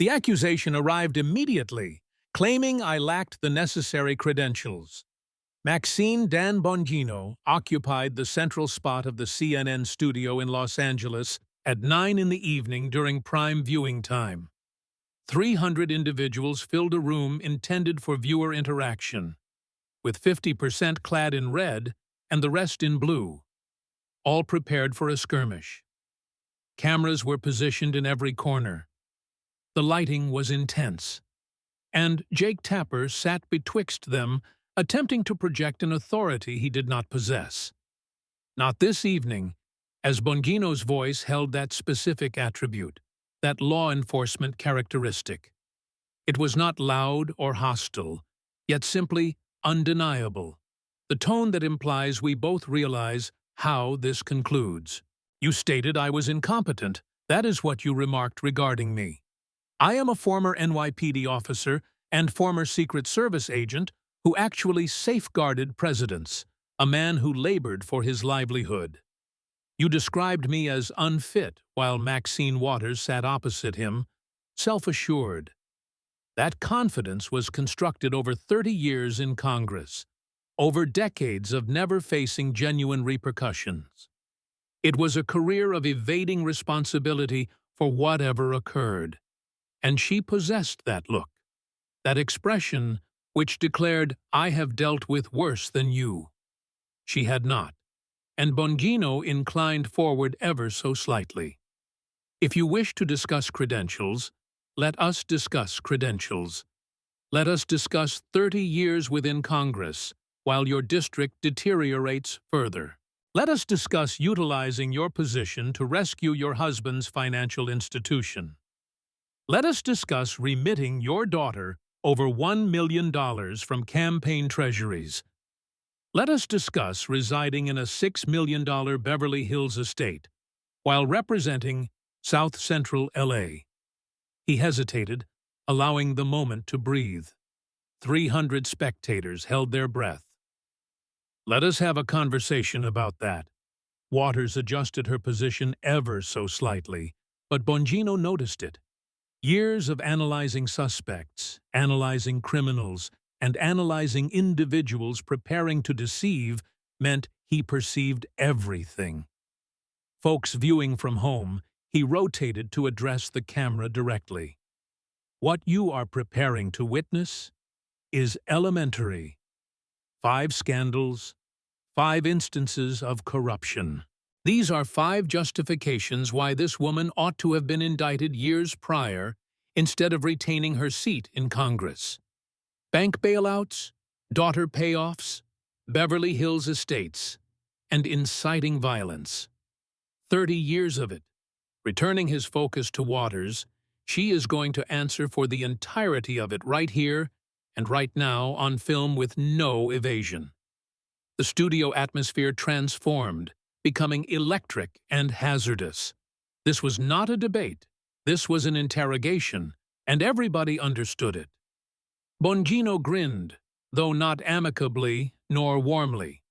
The accusation arrived immediately, claiming I lacked the necessary credentials. Maxine Dan Bongino occupied the central spot of the CNN studio in Los Angeles at 9 in the evening during prime viewing time. 300 individuals filled a room intended for viewer interaction, with 50% clad in red and the rest in blue, all prepared for a skirmish. Cameras were positioned in every corner. The lighting was intense, and Jake Tapper sat betwixt them, attempting to project an authority he did not possess. Not this evening, as Bongino's voice held that specific attribute, that law enforcement characteristic. It was not loud or hostile, yet simply undeniable, the tone that implies we both realize how this concludes. You stated I was incompetent. That is what you remarked regarding me. I am a former NYPD officer and former Secret Service agent who actually safeguarded presidents, a man who labored for his livelihood. You described me as unfit while Maxine Waters sat opposite him, self-assured. That confidence was constructed over 30 years in Congress, over decades of never facing genuine repercussions. It was a career of evading responsibility for whatever occurred. And she possessed that look, that expression which declared, I have dealt with worse than you. She had not, and Bongino inclined forward ever so slightly. If you wish to discuss credentials, let us discuss credentials. Let us discuss 30 years within Congress, while your district deteriorates further. Let us discuss utilizing your position to rescue your husband's financial institution. Let us discuss remitting your daughter over $1 million from campaign treasuries. Let us discuss residing in a $6 million Beverly Hills estate while representing South Central LA. He hesitated, allowing the moment to breathe. 300 spectators held their breath. Let us have a conversation about that. Waters adjusted her position ever so slightly, but Bongino noticed it. Years of analyzing suspects, analyzing criminals, and analyzing individuals preparing to deceive meant he perceived everything. Folks viewing from home, he rotated to address the camera directly. What you are preparing to witness is elementary. 5 scandals, 5 instances of corruption. These are 5 justifications why this woman ought to have been indicted years prior instead of retaining her seat in Congress. Bank bailouts, daughter payoffs, Beverly Hills estates, and inciting violence. 30 years of it. Returning his focus to Waters, she is going to answer for the entirety of it right here and right now on film with no evasion. The studio atmosphere transformed, becoming electric and hazardous. This was not a debate. This was an interrogation, and everybody understood it. Bongino grinned, though not amicably nor warmly.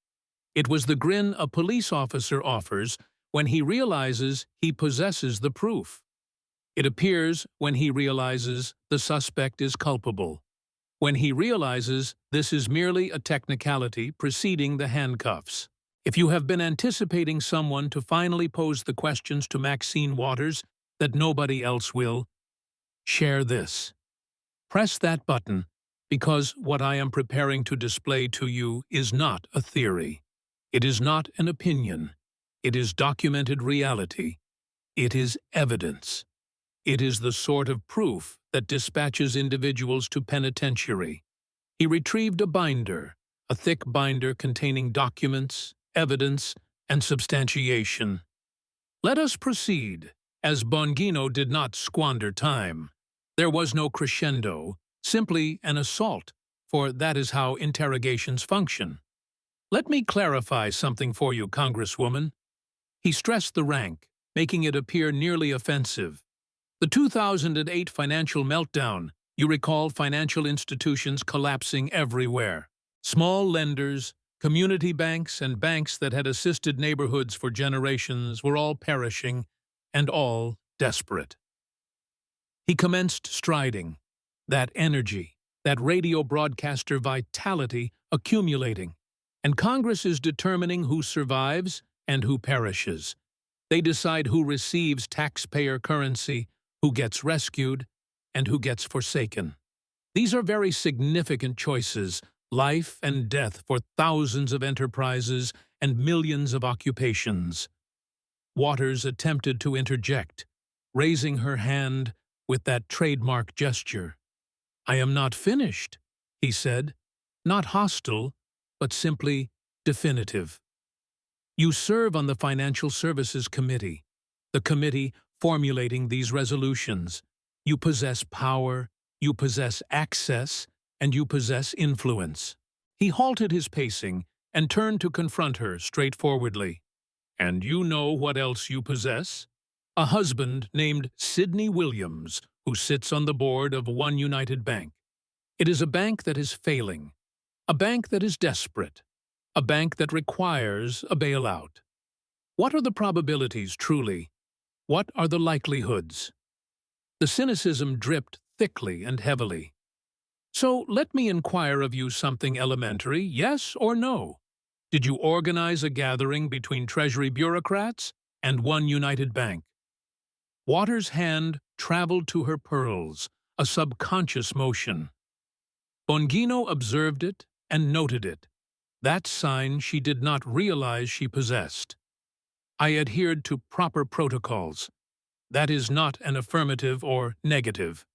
It was the grin a police officer offers when he realizes he possesses the proof. It appears when he realizes the suspect is culpable, when he realizes this is merely a technicality preceding the handcuffs. If you have been anticipating someone to finally pose the questions to Maxine Waters that nobody else will, share this. Press that button, because what I am preparing to display to you is not a theory. It is not an opinion. It is documented reality. It is evidence. It is the sort of proof that dispatches individuals to penitentiary. He retrieved a binder, a thick binder containing documents, evidence, and substantiation. Let us proceed, as Bongino did not squander time. There was no crescendo, simply an assault, for that is how interrogations function. Let me clarify something for you, Congresswoman. He stressed the rank, making it appear nearly offensive. The 2008 financial meltdown, you recall financial institutions collapsing everywhere. Small lenders, community banks, and banks that had assisted neighborhoods for generations were all perishing and all desperate. He commenced striding, that energy, that radio broadcaster vitality accumulating. And Congress is determining who survives and who perishes. They decide who receives taxpayer currency, who gets rescued, and who gets forsaken. These are very significant choices, life and death for thousands of enterprises and millions of occupations. Waters attempted to interject, raising her hand with that trademark gesture. "I am not finished," he said, not hostile, but simply definitive. "You serve on the Financial Services Committee, the committee formulating these resolutions. You possess power, you possess access, and you possess influence." He halted his pacing and turned to confront her straightforwardly. "And you know what else you possess? A husband named Sidney Williams, who sits on the board of One United Bank. It is a bank that is failing, a bank that is desperate, a bank that requires a bailout. What are the probabilities, truly? What are the likelihoods?" The cynicism dripped thickly and heavily. "So let me inquire of you something elementary, yes or no? Did you organize a gathering between Treasury bureaucrats and One United Bank?" Waters' hand traveled to her pearls, a subconscious motion. Bongino observed it and noted it, that sign she did not realize she possessed. "I adhered to proper protocols. That is not an affirmative or negative."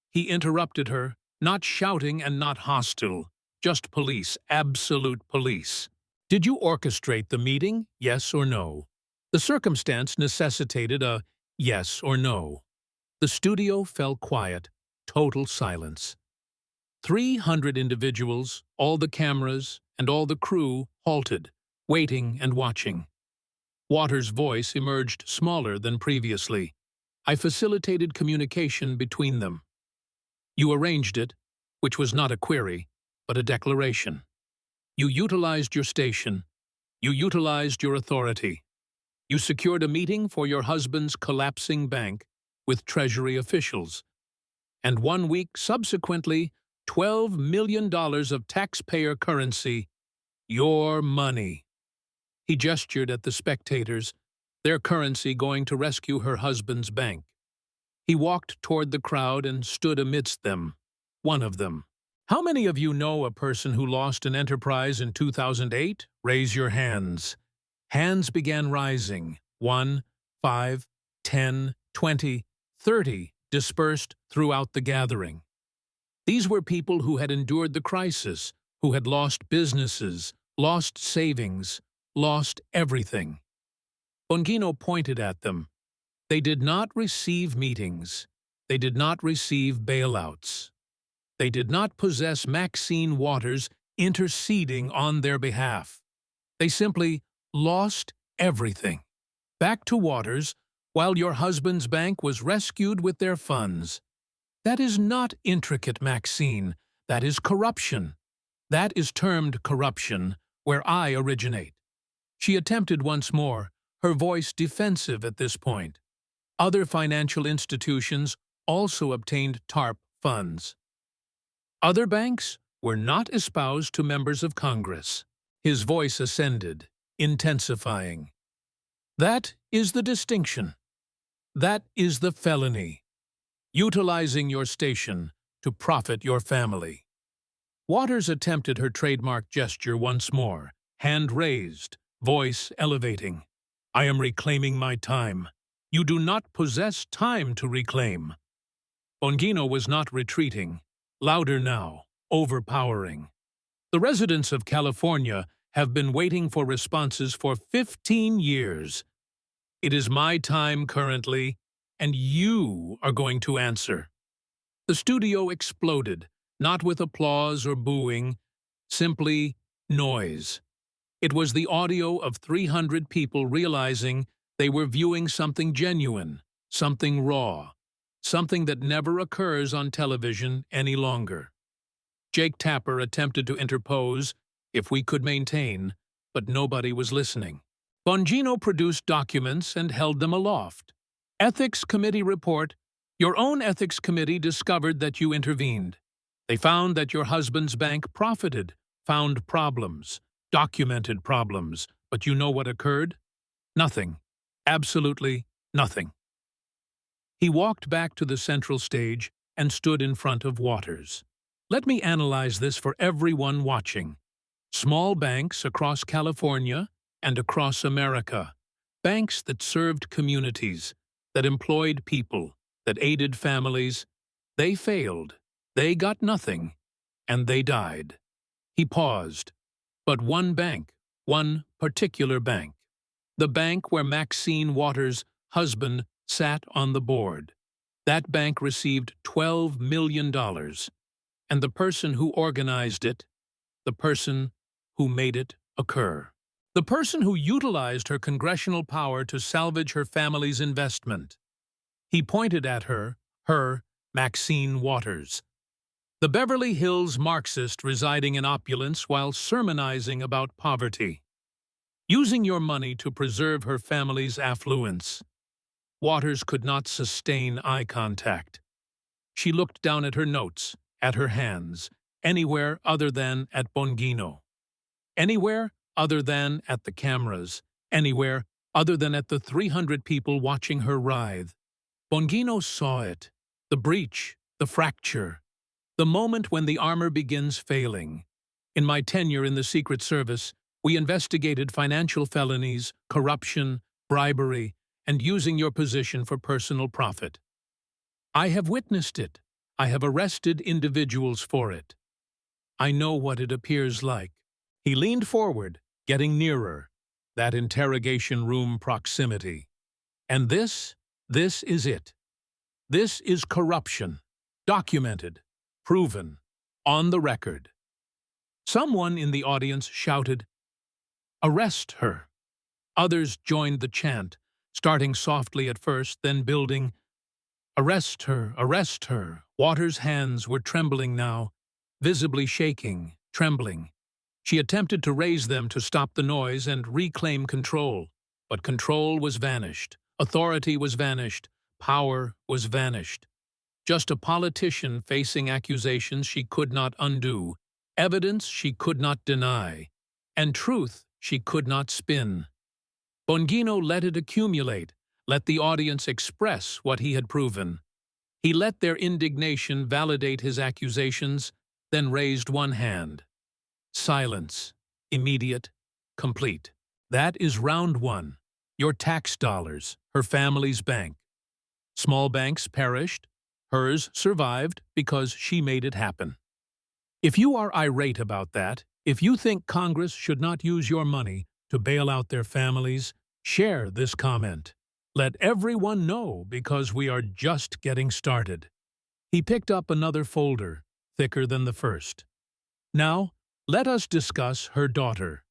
He interrupted her, not shouting and not hostile, just police, absolute police. "Did you orchestrate the meeting, yes or no?" The circumstance necessitated a yes or no. The studio fell quiet, total silence. 300 individuals, all the cameras, and all the crew halted, waiting and watching. Waters' voice emerged smaller than previously. "I facilitated communication between them. You arranged it, which was not a query, but a declaration. You utilized your station. You utilized your authority. You secured a meeting for your husband's collapsing bank with Treasury officials. And 1 week subsequently, $12 million of taxpayer currency, your money." He gestured at the spectators, their currency going to rescue her husband's bank. He walked toward the crowd and stood amidst them, one of them. "How many of you know a person who lost an enterprise in 2008? Raise your hands." Hands began rising, 1, 5, 10, 20, 30, dispersed throughout the gathering. These were people who had endured the crisis, who had lost businesses, lost savings, lost everything. Bongino pointed at them. They did not receive meetings. They did not receive bailouts. They did not possess Maxine Waters interceding on their behalf. They simply lost everything. Back to Waters, while your husband's bank was rescued with their funds. That is not intricate, Maxine. That is corruption. That is termed corruption, where I originate. She attempted once more, her voice defensive at this point. Other financial institutions also obtained TARP funds. Other banks were not espoused to members of Congress. His voice ascended, intensifying. That is the distinction. That is the felony. Utilizing your station to profit your family. Waters attempted her trademark gesture once more, hand raised, voice elevating. "I am reclaiming my time. You do not possess time to reclaim." Bongino was not retreating, louder now, overpowering. "The residents of California have been waiting for responses for 15 years. It is my time currently, and you are going to answer." The studio exploded, not with applause or booing, simply noise. It was the audio of 300 people realizing they were viewing something genuine, something raw, something that never occurs on television any longer. Jake Tapper attempted to interpose, if we could maintain, but nobody was listening. Bongino produced documents and held them aloft. Ethics Committee report, Your own ethics committee discovered that you intervened. They found that your husband's bank profited, found problems, documented problems, but you know what occurred? Nothing. Absolutely nothing. He walked back to the central stage and stood in front of Waters. Let me analyze this for everyone watching. Small banks across California and across America. Banks that served communities, that employed people, that aided families. They failed. They got nothing. And they died. He paused. But one bank, one particular bank. The bank where Maxine Waters' husband sat on the board. That bank received $12 million. And the person who organized it, the person who made it occur. The person who utilized her congressional power to salvage her family's investment. He pointed at her, Maxine Waters. The Beverly Hills Marxist residing in opulence while sermonizing about poverty. Using your money to preserve her family's affluence. Waters could not sustain eye contact. She looked down at her notes, at her hands, anywhere other than at Bongino. Anywhere other than at the cameras, anywhere other than at the 300 people watching her writhe. Bongino saw it, the breach, the fracture, the moment when the armor begins failing. In my tenure in the Secret Service, we investigated financial felonies, corruption, bribery, and using your position for personal profit. I have witnessed it. I have arrested individuals for it. I know what it appears like. He leaned forward, getting nearer, that interrogation room proximity. And this is it. This is corruption, documented, proven, on the record. Someone in the audience shouted, "Arrest her." Others joined the chant, starting softly at first, then building, "Arrest her, arrest her." Waters' hands were trembling now, visibly shaking, trembling. She attempted to raise them to stop the noise and reclaim control, but control was vanished, authority was vanished, power was vanished. Just a politician facing accusations she could not undo, evidence she could not deny, and truth she could not spin. Bongino let it accumulate, let the audience express what he had proven. He let their indignation validate his accusations, then raised one hand. Silence, immediate, complete. That is round one. Your tax dollars, her family's bank. Small banks perished. Hers survived because she made it happen. If you are irate about that, if you think Congress should not use your money to bail out their families, share this comment. Let everyone know because we are just getting started. He picked up another folder, thicker than the first. Now, let us discuss her daughter.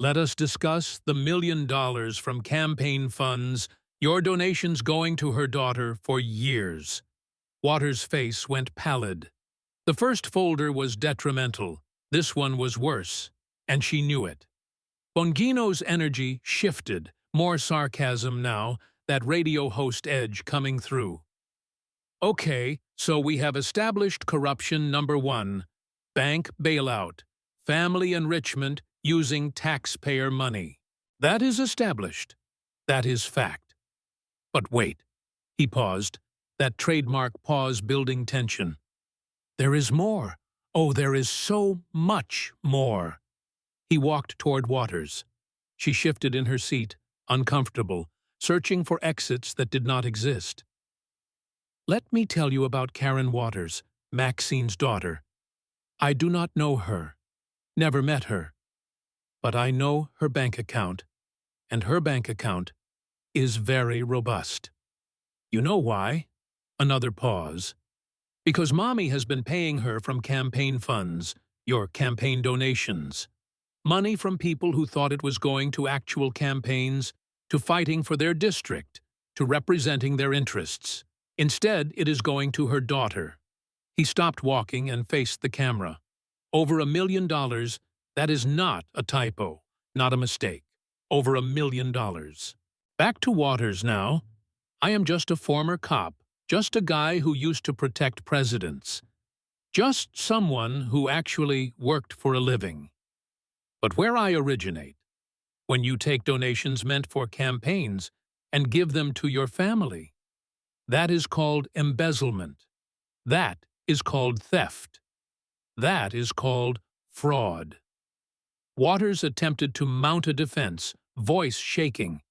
Let us discuss the $1 million from campaign funds, your donations going to her daughter for years. Waters' face went pallid. The first folder was detrimental. This one was worse, and she knew it. Bongino's energy shifted, more sarcasm now, that radio host edge coming through. Okay, so we have established corruption number 1, bank bailout, family enrichment using taxpayer money. That is established. That is fact. But wait. He paused, that trademark pause building tension. There is more. Oh, there is so much more. He walked toward Waters. She shifted in her seat, uncomfortable, searching for exits that did not exist. Let me tell you about Karen Waters, Maxine's daughter. I do not know her, never met her, but I know her bank account, and her bank account is very robust. You know why? Another pause. Because Mommy has been paying her from campaign funds, your campaign donations. Money from people who thought it was going to actual campaigns, to fighting for their district, to representing their interests. Instead, it is going to her daughter. He stopped walking and faced the camera. Over $1 million, that is not a typo, not a mistake. Over $1 million. Back to Waters now. I am just a former cop, Just a guy who used to protect presidents. Just someone who actually worked for a living. But where I originate, when you take donations meant for campaigns and give them to your family, that is called embezzlement. That is called theft. That is called fraud. Waters attempted to mount a defense, voice shaking.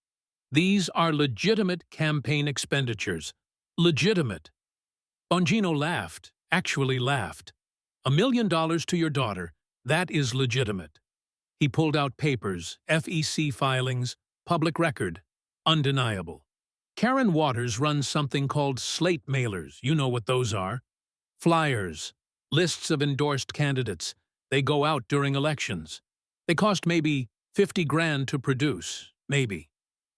These are legitimate campaign expenditures. Legitimate. Bongino laughed, actually laughed. $1 million to your daughter, that is legitimate. He pulled out papers, FEC filings, public record, undeniable. Karen Waters runs something called slate mailers. You know what those are. Flyers, lists of endorsed candidates. They go out during elections. They cost maybe 50 grand to produce, maybe.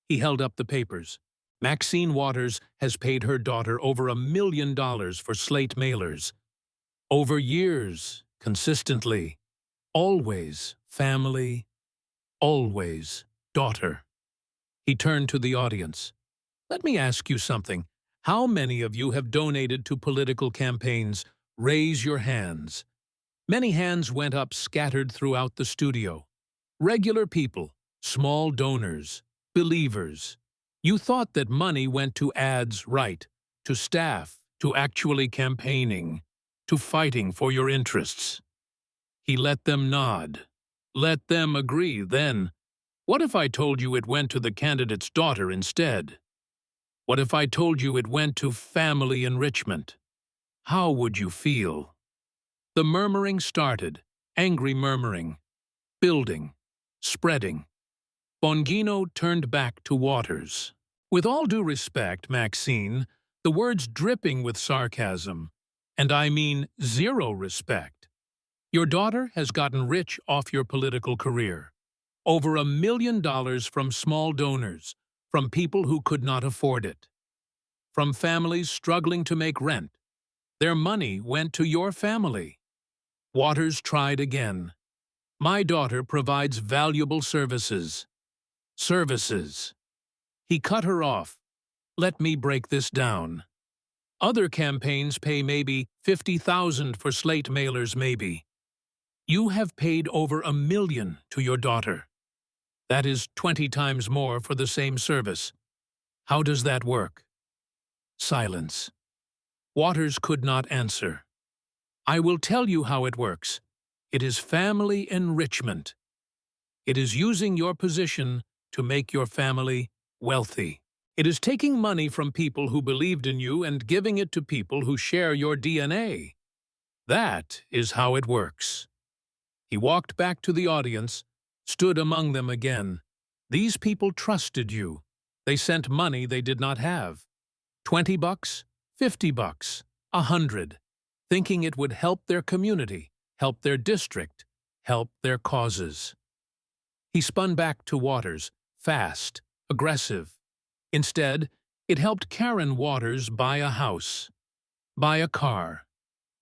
He held up the papers. Maxine Waters has paid her daughter over $1 million for slate mailers. Over years, consistently. Always family, always daughter. He turned to the audience. Let me ask you something. How many of you have donated to political campaigns? Raise your hands. Many hands went up scattered throughout the studio. Regular people, small donors, believers. You thought that money went to ads, right? To staff, to actually campaigning, to fighting for your interests. He let them nod. Let them agree then. What if I told you it went to the candidate's daughter instead? What if I told you it went to family enrichment? How would you feel? The murmuring started, angry murmuring, building, spreading. Bongino turned back to Waters. With all due respect, Maxine, the words dripping with sarcasm, and I mean zero respect. Your daughter has gotten rich off your political career. Over $1 million from small donors, from people who could not afford it. From families struggling to make rent. Their money went to your family. Waters tried again. My daughter provides valuable services. Services. He cut her off. Let me break this down. Other campaigns pay maybe $50,000 for slate mailers maybe. You have paid over $1 million to your daughter. That is 20 times more for the same service. How does that work? Silence. Waters could not answer. I will tell you how it works. It is family enrichment. It is using your position to make your family wealthy. It is taking money from people who believed in you and giving it to people who share your DNA. That is how it works. He walked back to the audience, stood among them again. These people trusted you. They sent money they did not have. $20, $50, $100, thinking it would help their community, help their district, help their causes. He spun back to Waters, fast, aggressive. Instead, it helped Karen Waters buy a house, buy a car,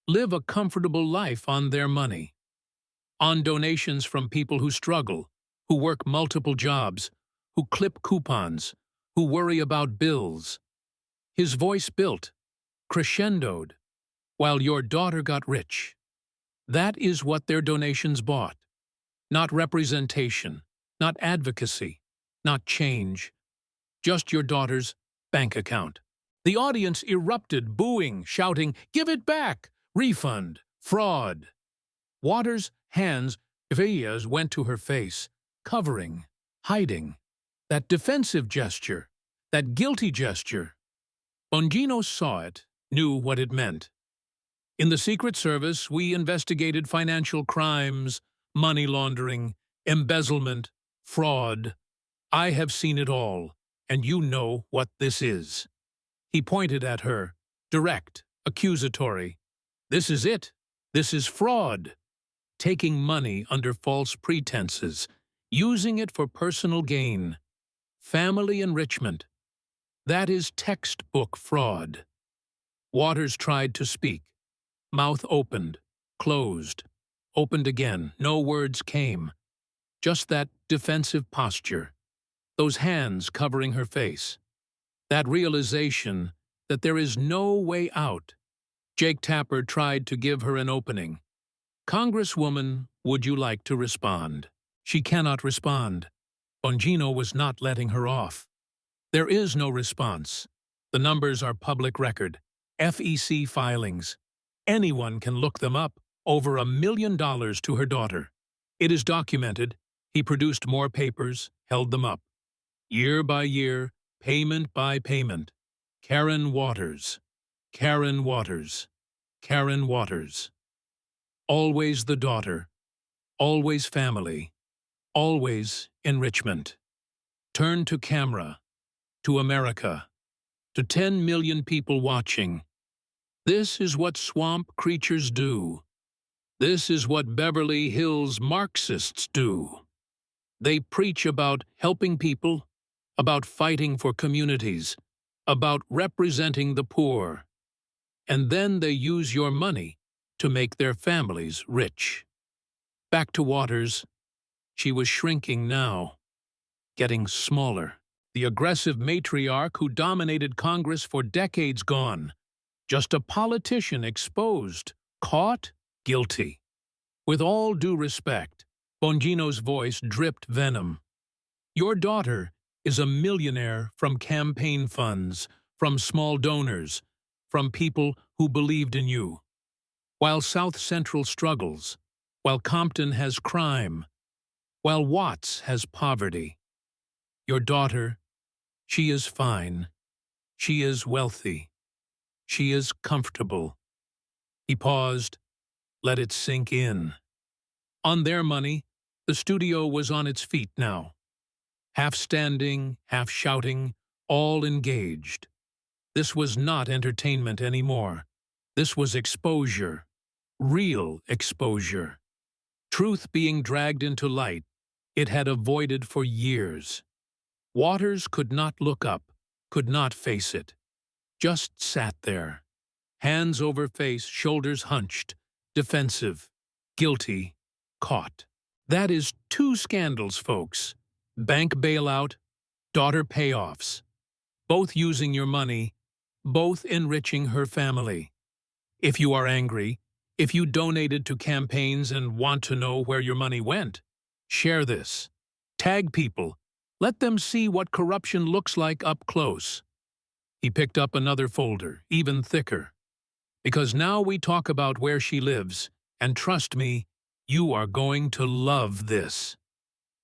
live a comfortable life on their money. On donations from people who struggle, who work multiple jobs, who clip coupons, who worry about bills. His voice built, crescendoed, while your daughter got rich. That is what their donations bought. Not representation, not advocacy, not change. Just your daughter's bank account. The audience erupted, booing, shouting, "Give it back! Refund! Fraud!" Waters' hands, went to her face, covering, hiding. That defensive gesture, that guilty gesture. Bongino saw it, knew what it meant. In the Secret Service, we investigated financial crimes, money laundering, embezzlement, fraud. I have seen it all, and you know what this is. He pointed at her, direct, accusatory. This is it. This is fraud. Taking money under false pretenses, using it for personal gain. Family enrichment. That is textbook fraud. Waters tried to speak. Mouth opened, closed, opened again. No words came. Just that defensive posture. Those hands covering her face. That realization that there is no way out. Jake Tapper tried to give her an opening. "Congresswoman, would you like to respond?" She cannot respond. Bongino was not letting her off. There is no response. The numbers are public record. FEC filings. Anyone can look them up. Over $1 million to her daughter. It is documented. He produced more papers, held them up. Year by year, payment by payment. Karen Waters. Karen Waters. Karen Waters. Always the daughter. Always family. Always enrichment. Turn to camera. To America. To 10 million people watching. This is what swamp creatures do. This is what Beverly Hills Marxists do. They preach about helping people, about fighting for communities, about representing the poor. And then they use your money to make their families rich. Back to Waters. She was shrinking now, getting smaller. The aggressive matriarch who dominated Congress for decades gone. Just a politician exposed, caught, guilty. With all due respect, Bongino's voice dripped venom. Your daughter is a millionaire from campaign funds, from small donors, from people who believed in you. While South Central struggles, while Compton has crime, while Watts has poverty. Your daughter, she is fine. She is wealthy. She is comfortable. He paused. Let it sink in. On their money, the studio was on its feet now. Half standing, half shouting, all engaged. This was not entertainment anymore. This was exposure. Real exposure. Truth being dragged into light, it had avoided for years. Waters could not look up, could not face it. Just sat there. Hands over face, shoulders hunched, defensive, guilty, caught. That is 2 scandals, folks. Bank bailout, daughter payoffs. Both using your money, both enriching her family. If you are angry, if you donated to campaigns and want to know where your money went, share this. Tag people. Let them see what corruption looks like up close. He picked up another folder, even thicker. Because now we talk about where she lives, and trust me, you are going to love this.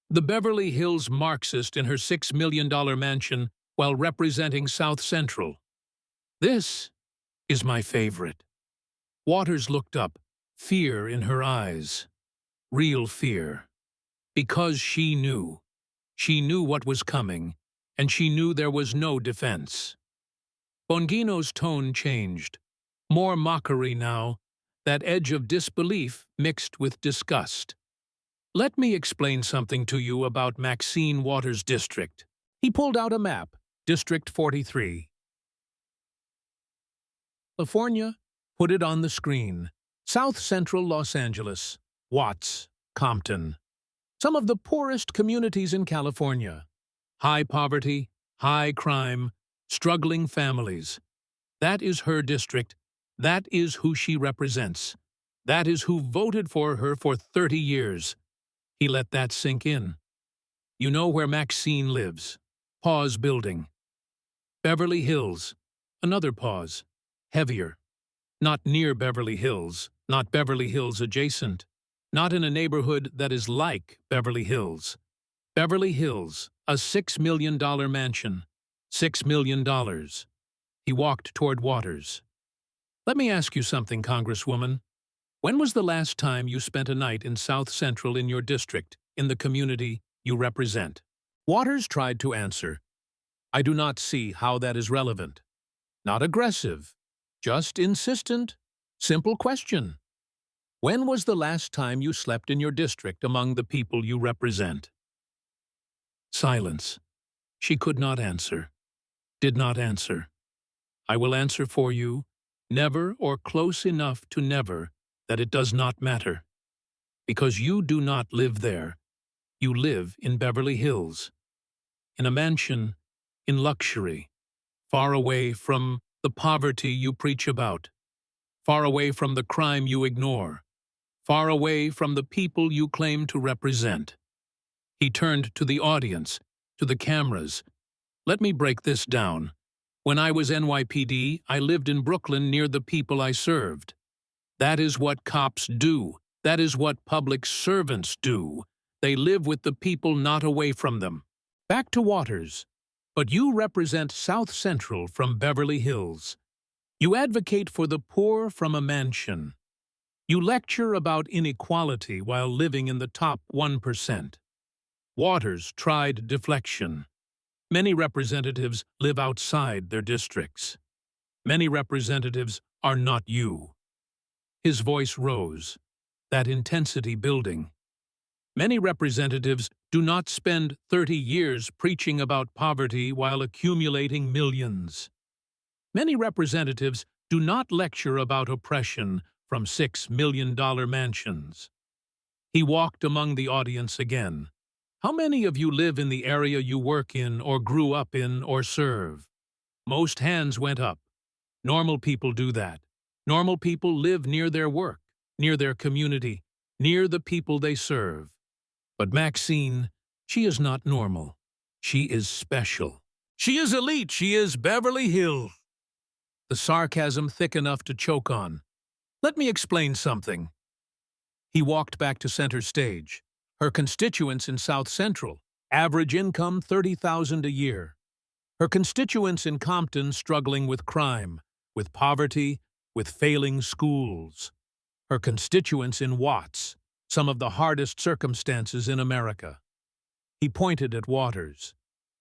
The Beverly Hills Marxist in her $6 million mansion while representing South Central. This is my favorite. Waters looked up, fear in her eyes. Real fear. Because she knew. She knew what was coming, and she knew there was no defense. Bongino's tone changed. More mockery now, that edge of disbelief mixed with disgust. Let me explain something to you about Maxine Waters' district. He pulled out a map, District 43. California, put it on the screen. South Central Los Angeles, Watts, Compton. Some of the poorest communities in California. High poverty, high crime, struggling families. That is her district. That is who she represents. That is who voted for her for 30 years. He let that sink in. You know where Maxine lives. Pause building. Beverly Hills. Another pause. Heavier. Not near Beverly Hills. Not Beverly Hills adjacent. Not in a neighborhood that is like Beverly Hills. Beverly Hills, a $6 million mansion. $6 million. He walked toward Waters. Let me ask you something, Congresswoman. When was the last time you spent a night in South Central in your district, in the community you represent? Waters tried to answer. I do not see how that is relevant. Not aggressive, just insistent, simple question. When was the last time you slept in your district among the people you represent? Silence. She could not answer. Did not answer. I will answer for you, never or close enough to never, that it does not matter. Because you do not live there. You live in Beverly Hills. In a mansion, in luxury, far away from the poverty you preach about, far away from the crime you ignore, far away from the people you claim to represent. He turned to the audience, to the cameras. Let me break this down. When I was NYPD, I lived in Brooklyn near the people I served. That is what cops do. That is what public servants do. They live with the people, not away from them. Back to Waters. But you represent South Central from Beverly Hills. You advocate for the poor from a mansion. You lecture about inequality while living in the top 1%. Waters tried deflection. Many representatives live outside their districts. Many representatives are not you. His voice rose, that intensity building. Many representatives do not spend 30 years preaching about poverty while accumulating millions. Many representatives do not lecture about oppression from $6 million mansions. He walked among the audience again. How many of you live in the area you work in or grew up in or serve? Most hands went up. Normal people do that. Normal people live near their work, near their community, near the people they serve. But Maxine, she is not normal. She is special. She is elite. She is Beverly Hills. The sarcasm thick enough to choke on. Let me explain something. He walked back to center stage. Her constituents in South Central, average income $30,000 a year. Her constituents in Compton struggling with crime, with poverty, with failing schools. Her constituents in Watts, some of the hardest circumstances in America. He pointed at Waters.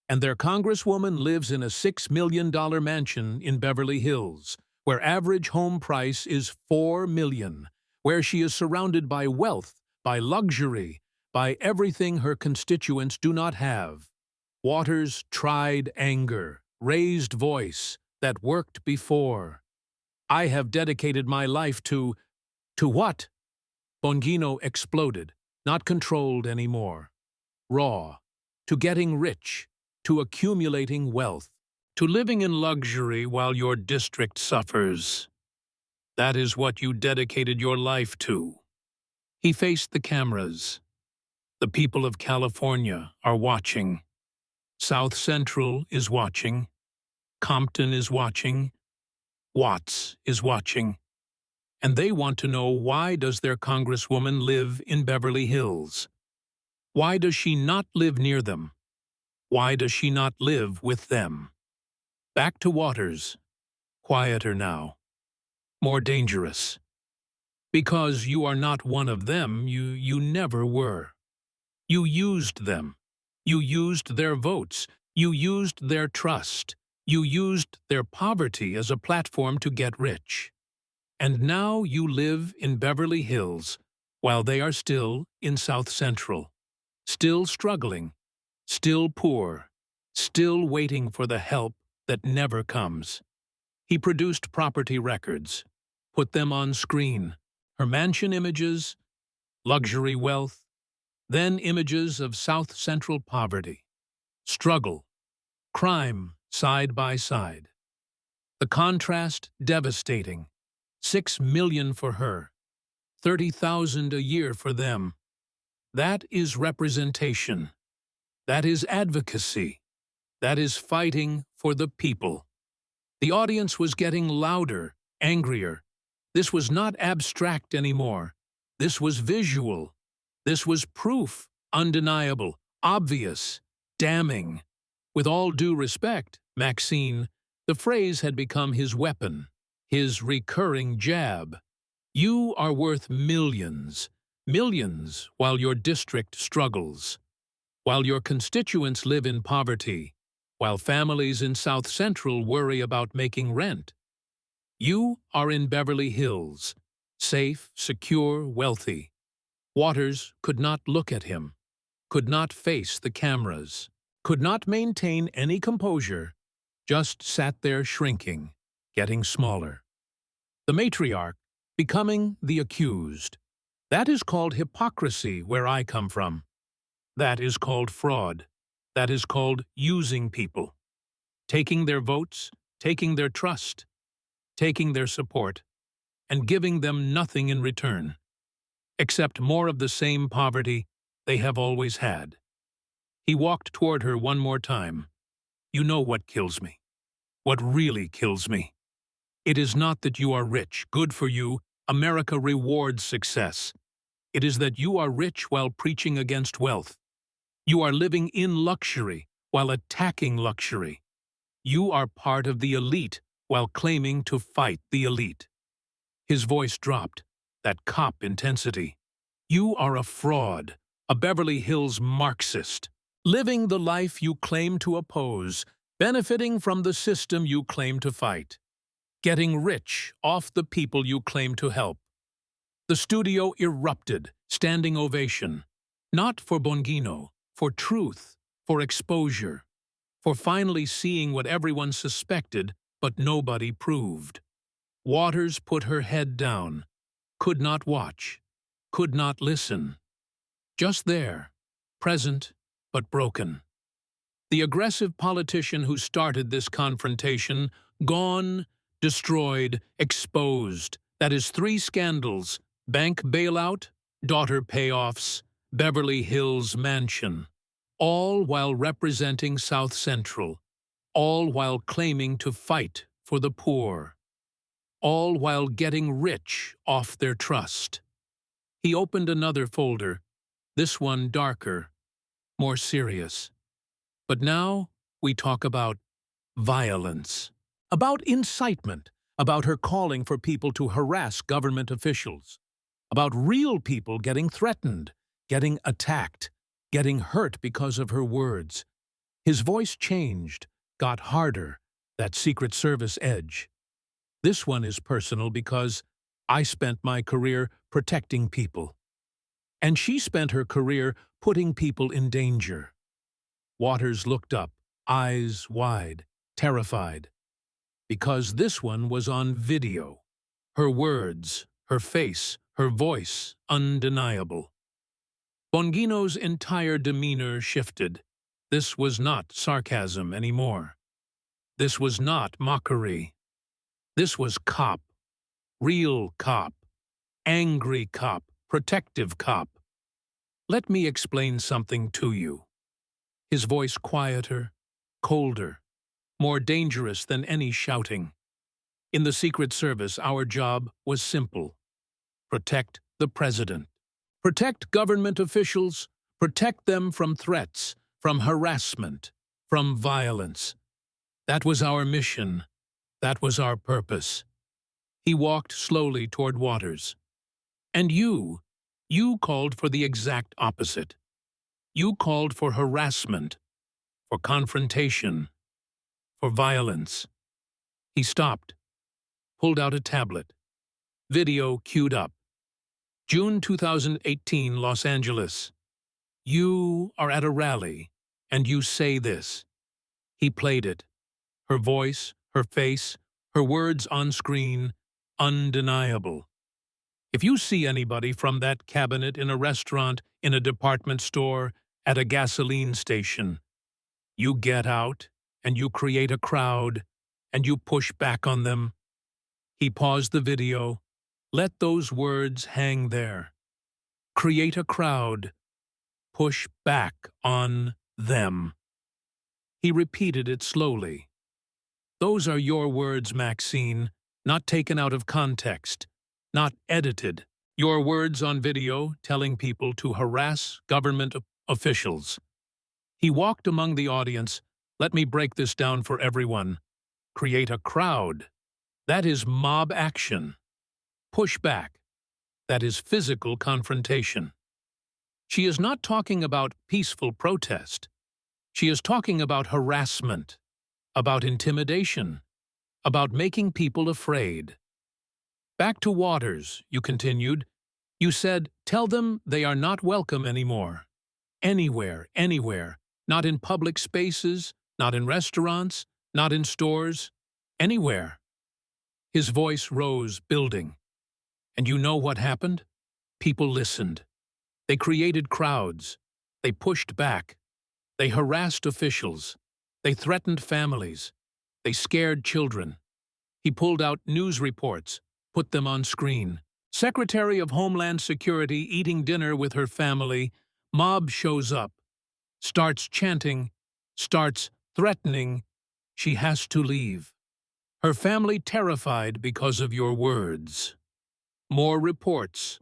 And their congresswoman lives in a $6 million mansion in Beverly Hills, where average home price is $4 million, where she is surrounded by wealth, by luxury, by everything her constituents do not have. Waters tried anger, raised voice, that worked before. I have dedicated my life to what? Bongino exploded, not controlled anymore. Raw, to getting rich, to accumulating wealth, to living in luxury while your district suffers. That is what you dedicated your life to. He faced the cameras. The people of California are watching. South Central is watching. Compton is watching. Watts is watching. And they want to know, why does their congresswoman live in Beverly Hills? Why does she not live near them? Why does she not live with them? Back to Waters. Quieter now. More dangerous. Because you are not one of them, you never were. You used them. You used their votes. You used their trust. You used their poverty as a platform to get rich. And now you live in Beverly Hills, while they are still in South Central. Still struggling. Still poor. Still waiting for the help that never comes. He produced property records. Put them on screen. Her mansion images, luxury wealth, then images of South Central poverty, struggle, crime side by side. The contrast devastating. $6 million for her, $30,000 a year for them. That is representation. That is advocacy. That is fighting for the people. The audience was getting louder, angrier. This was not abstract anymore. This was visual. This was proof, undeniable, obvious, damning. With all due respect, Maxine, the phrase had become his weapon, his recurring jab. You are worth millions, millions, while your district struggles, while your constituents live in poverty, while families in South Central worry about making rent. You are in Beverly Hills, safe, secure, wealthy. Waters could not look at him, could not face the cameras, could not maintain any composure, just sat there shrinking, getting smaller. The matriarch, becoming the accused. That is called hypocrisy where I come from. That is called fraud. That is called using people. Taking their votes, taking their trust, taking their support, and giving them nothing in return, except more of the same poverty they have always had. He walked toward her one more time. You know what kills me. What really kills me. It is not that you are rich, good for you, America rewards success. It is that you are rich while preaching against wealth. You are living in luxury while attacking luxury. You are part of the elite while claiming to fight the elite. His voice dropped, that cop intensity. You are a fraud, a Beverly Hills Marxist, living the life you claim to oppose, benefiting from the system you claim to fight, getting rich off the people you claim to help. The studio erupted, standing ovation, not for Bongino, for truth, for exposure, for finally seeing what everyone suspected but nobody proved. Waters put her head down, could not watch, could not listen. Just there, present but broken. The aggressive politician who started this confrontation, gone, destroyed, exposed. That is 3 scandals: bank bailout, daughter payoffs, Beverly Hills mansion. All while representing South Central. All while claiming to fight for the poor. All while getting rich off their trust. He opened another folder, this one darker, more serious. But now we talk about violence, about incitement, about her calling for people to harass government officials, about real people getting threatened, getting attacked, getting hurt because of her words. His voice changed, got harder, that Secret Service edge. This one is personal because I spent my career protecting people. And she spent her career putting people in danger. Waters looked up, eyes wide, terrified. Because this one was on video. Her words, her face, her voice, undeniable. Bongino's entire demeanor shifted. This was not sarcasm anymore. This was not mockery. This was cop. Real cop. Angry cop. Protective cop. Let me explain something to you. His voice quieter, colder, more dangerous than any shouting. In the Secret Service, our job was simple. Protect the president. Protect government officials. Protect them from threats, from harassment, from violence. That was our mission. That was our purpose. He walked slowly toward Waters. And you called for the exact opposite. You called for harassment, for confrontation, for violence. He stopped, pulled out a tablet. Video queued up. June 2018, Los Angeles. You are at a rally, and you say this. He played it. Her voice, her face, her words on screen, undeniable. If you see anybody from that cabinet in a restaurant, in a department store, at a gasoline station, you get out and you create a crowd and you push back on them. He paused the video. Let those words hang there. Create a crowd. Push back on them. He repeated it slowly. Those are your words, Maxine, not taken out of context, not edited. Your words on video telling people to harass government officials. He walked among the audience. Let me break this down for everyone. Create a crowd. That is mob action. Push back. That is physical confrontation. She is not talking about peaceful protest. She is talking about harassment, about intimidation, about making people afraid. Back to Waters, you continued. You said, tell them they are not welcome anymore. Anywhere, anywhere. Not in public spaces, not in restaurants, not in stores. Anywhere. His voice rose, building. And you know what happened? People listened. They created crowds. They pushed back. They harassed officials. They threatened families. They scared children. He pulled out news reports, put them on screen. Secretary of Homeland Security eating dinner with her family. Mob shows up, starts chanting, starts threatening. She has to leave. Her family terrified because of your words. More reports.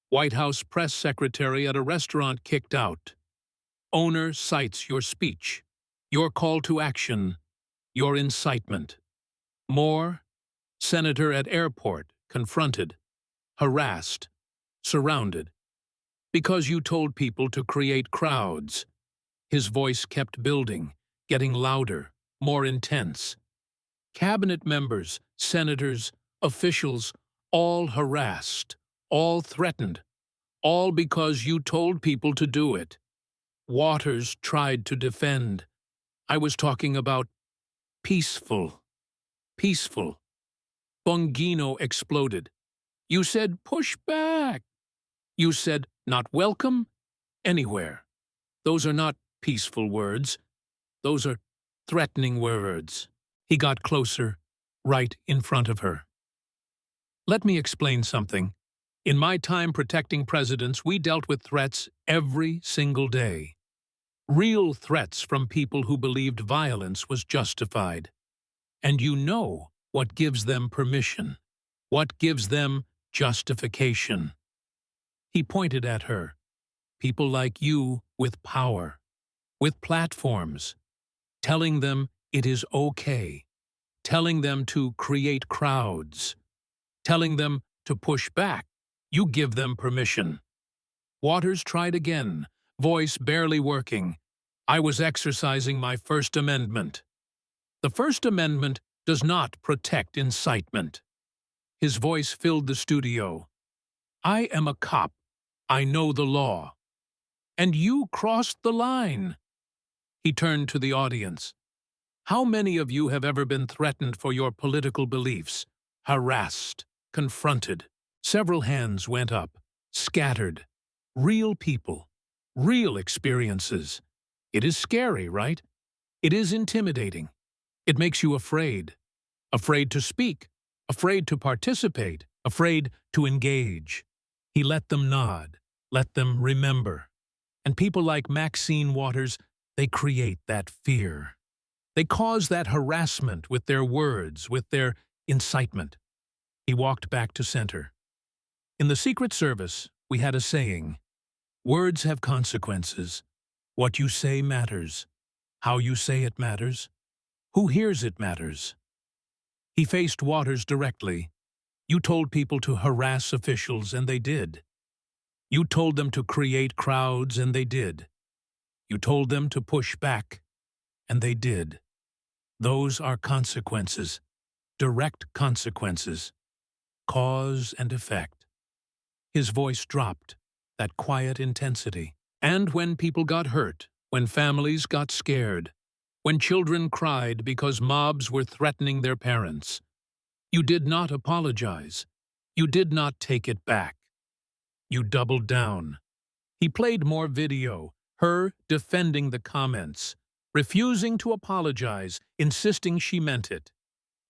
White House press secretary at a restaurant kicked out. Owner cites your speech, your call to action, your incitement. More. Senator at airport confronted, harassed, surrounded. Because you told people to create crowds. His voice kept building, getting louder, more intense. Cabinet members, senators, officials, all harassed, all threatened, all because you told people to do it. Waters tried to defend. I was talking about peaceful. Peaceful. Bongino exploded. You said push back. You said not welcome anywhere. Those are not peaceful words. Those are threatening words. He got closer, right in front of her. Let me explain something. In my time protecting presidents, we dealt with threats every single day. Real threats from people who believed violence was justified. And you know what gives them permission, what gives them justification. He pointed at her. People like you with power, with platforms, telling them it is okay, telling them to create crowds, telling them to push back. You give them permission. Waters tried again, voice barely working. I was exercising my First Amendment. The First Amendment does not protect incitement. His voice filled the studio. I am a cop. I know the law. And you crossed the line. He turned to the audience. How many of you have ever been threatened for your political beliefs, harassed, confronted? Several hands went up, scattered. Real people, real experiences. It is scary, right? It is intimidating. It makes you afraid. Afraid to speak, afraid to participate, afraid to engage. He let them nod, let them remember. And people like Maxine Waters, they create that fear. They cause that harassment with their words, with their incitement. He walked back to center. In the Secret Service, we had a saying, words have consequences. What you say matters. How you say it matters. Who hears it matters. He faced Waters directly. You told people to harass officials, and they did. You told them to create crowds, and they did. You told them to push back, and they did. Those are consequences, direct consequences, cause and effect. His voice dropped, that quiet intensity. And when people got hurt, when families got scared, when children cried because mobs were threatening their parents, you did not apologize. You did not take it back. You doubled down. He played more video, her defending the comments, refusing to apologize, insisting she meant it.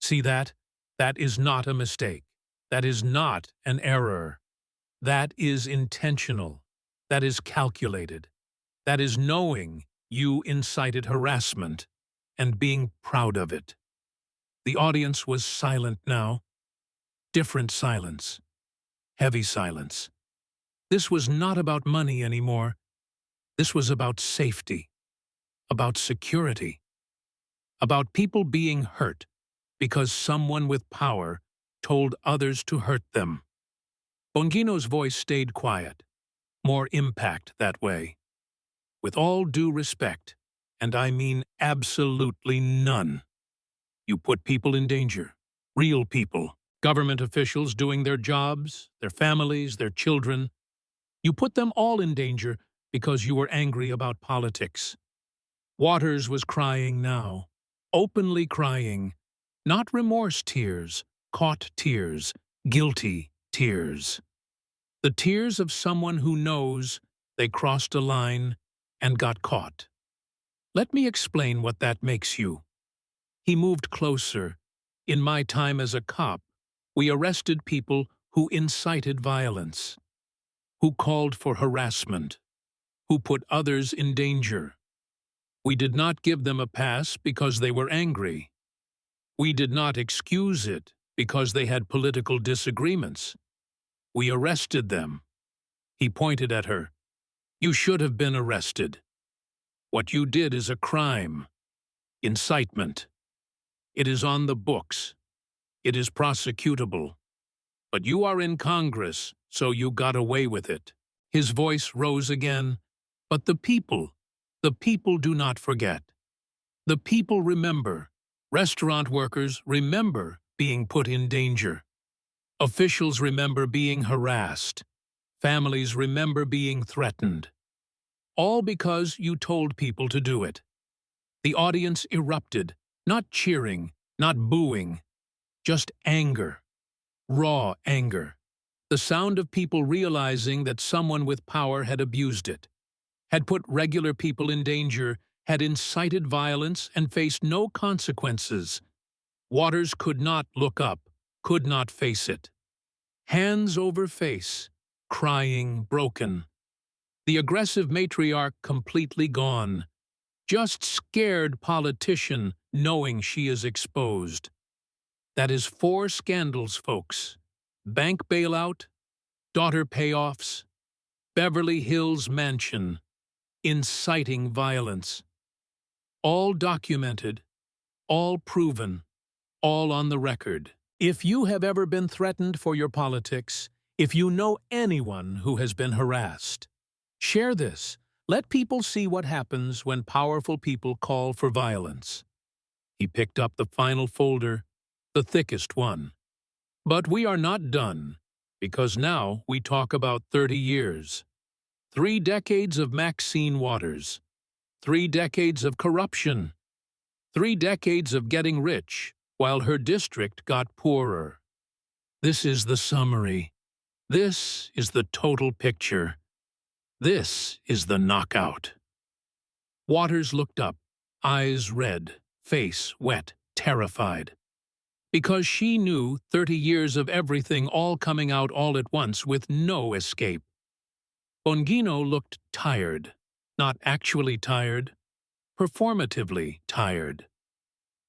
See that? That is not a mistake. That is not an error. That is intentional. That is calculated. That is knowing you incited harassment and being proud of it. The audience was silent now. Different silence. Heavy silence. This was not about money anymore. This was about safety, about security, about people being hurt because someone with power told others to hurt them. Bongino's voice stayed quiet, more impact that way. With all due respect, and I mean absolutely none, you put people in danger, real people, government officials doing their jobs, their families, their children. You put them all in danger because you were angry about politics. Waters was crying now, openly crying, not remorse tears, caught tears, guilty tears. The tears of someone who knows they crossed a line and got caught. Let me explain what that makes you. He moved closer, In my time as a cop, we arrested people who incited violence, who called for harassment, who put others in danger. We did not give them a pass because they were angry. We did not excuse it because they had political disagreements. We arrested them. He pointed at her. You should have been arrested. What you did is a crime. Incitement. It is on the books. It is prosecutable. But you are in Congress, so you got away with it. His voice rose again. But the people do not forget. The people remember. Restaurant workers remember being put in danger. Officials remember being harassed. Families remember being threatened. All because you told people to do it. The audience erupted, not cheering, not booing, just anger. Raw anger. The sound of people realizing that someone with power had abused it, had put regular people in danger, had incited violence and faced no consequences. Waters could not look up, could not face it. Hands over face, crying, broken. The aggressive matriarch completely gone. Just scared politician knowing she is exposed. That is 4 scandals, folks. Bank bailout, daughter payoffs, Beverly Hills mansion, inciting violence. All documented, all proven, all on the record. If you have ever been threatened for your politics, if you know anyone who has been harassed, share this. Let people see what happens when powerful people call for violence. He picked up the final folder, the thickest one. But we are not done, because now we talk about 30 years. 3 decades of Maxine Waters. 3 decades of corruption. 3 decades of getting rich, while her district got poorer. This is the summary. This is the total picture. This is the knockout. Waters looked up, eyes red, face wet, terrified. Because she knew 30 years of everything all coming out all at once with no escape. Bongino looked tired, not actually tired, performatively tired.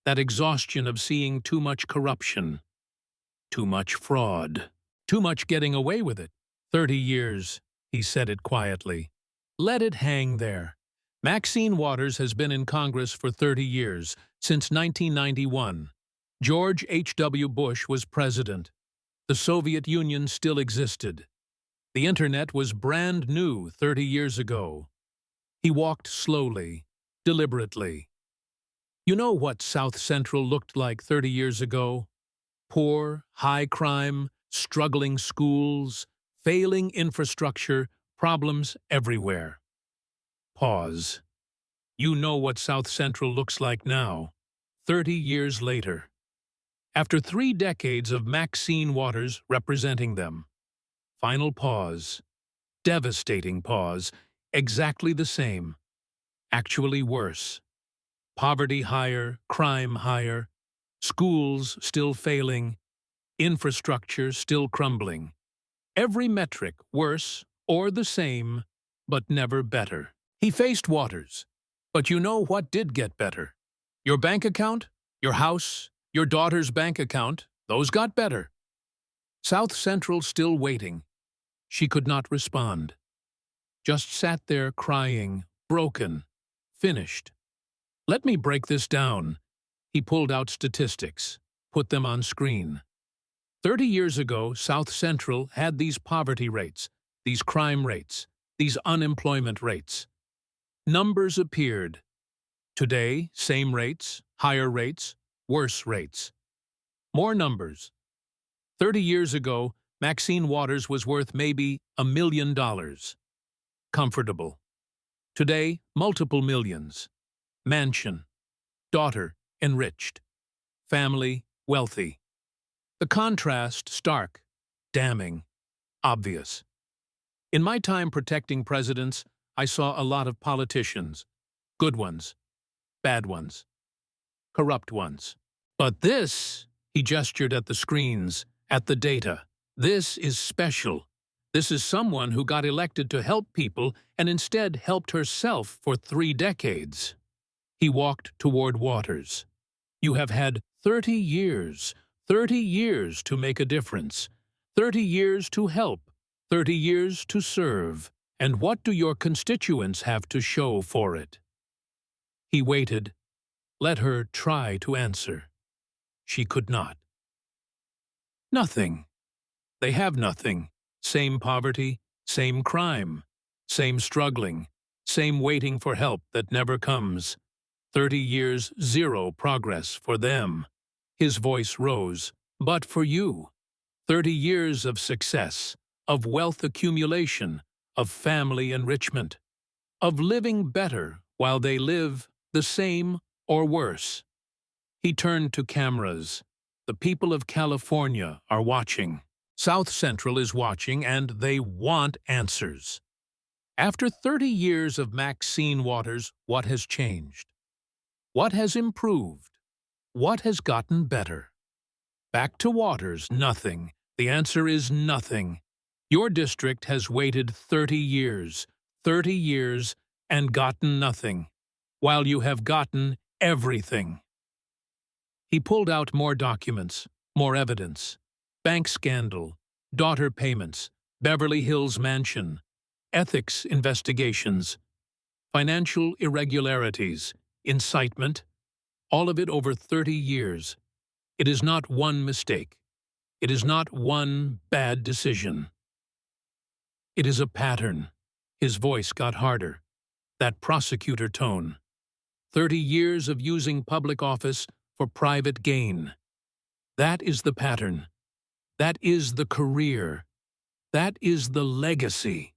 That exhaustion of seeing too much corruption, too much fraud, too much getting away with it. 30 years, he said it quietly. Let it hang there. Maxine Waters has been in Congress for 30 years, since 1991. George H.W. Bush was president. The Soviet Union still existed. The Internet was brand new 30 years ago. He walked slowly, deliberately. You know what South Central looked like 30 years ago? Poor, high crime, struggling schools, failing infrastructure, problems everywhere. Pause. You know what South Central looks like now, 30 years later. After 3 decades of Maxine Waters representing them. Final pause. Devastating pause. Exactly the same. Actually worse. Poverty higher, crime higher, schools still failing, infrastructure still crumbling. Every metric worse or the same, but never better. He faced Waters. But you know what did get better? Your bank account, your house, your daughter's bank account, those got better. South Central still waiting. She could not respond. Just sat there crying, broken, finished. Let me break this down. He pulled out statistics, put them on screen. 30 years ago, South Central had these poverty rates, these crime rates, these unemployment rates. Numbers appeared. Today, same rates, higher rates, worse rates. More numbers. 30 years ago, Maxine Waters was worth maybe $1 million. Comfortable. Today, multiple millions. Mansion. Daughter, enriched. Family, wealthy. The contrast stark, damning, obvious. In my time protecting presidents, I saw a lot of politicians. Good ones, bad ones, corrupt ones. But this, He gestured at the screens, at the data. This is special. This is someone who got elected to help people and instead helped herself for 3 decades. He walked toward Waters. You have had 30 years to make a difference, 30 years to help, 30 years to serve. And what do your constituents have to show for it? He waited. Let her try to answer. She could not. Nothing. They have nothing. Same poverty, same crime, same struggling, same waiting for help that never comes. 30 years, zero progress for them. His voice rose. But for you, 30 years of success, of wealth accumulation, of family enrichment, of living better while they live the same or worse. He turned to cameras. The people of California are watching. South Central is watching, and they want answers. After 30 years of Maxine Waters, what has changed? What has improved? What has gotten better? Back to Waters, nothing. The answer is nothing. Your district has waited 30 years, and gotten nothing, while you have gotten everything. He pulled out more documents, more evidence. Bank scandal, daughter payments, Beverly Hills mansion, ethics investigations, financial irregularities, incitement, all of it over 30 years. It is not one mistake. It is not one bad decision. It is a pattern. His voice got harder. That prosecutor tone. 30 years of using public office for private gain. That is the pattern. That is the career. That is the legacy.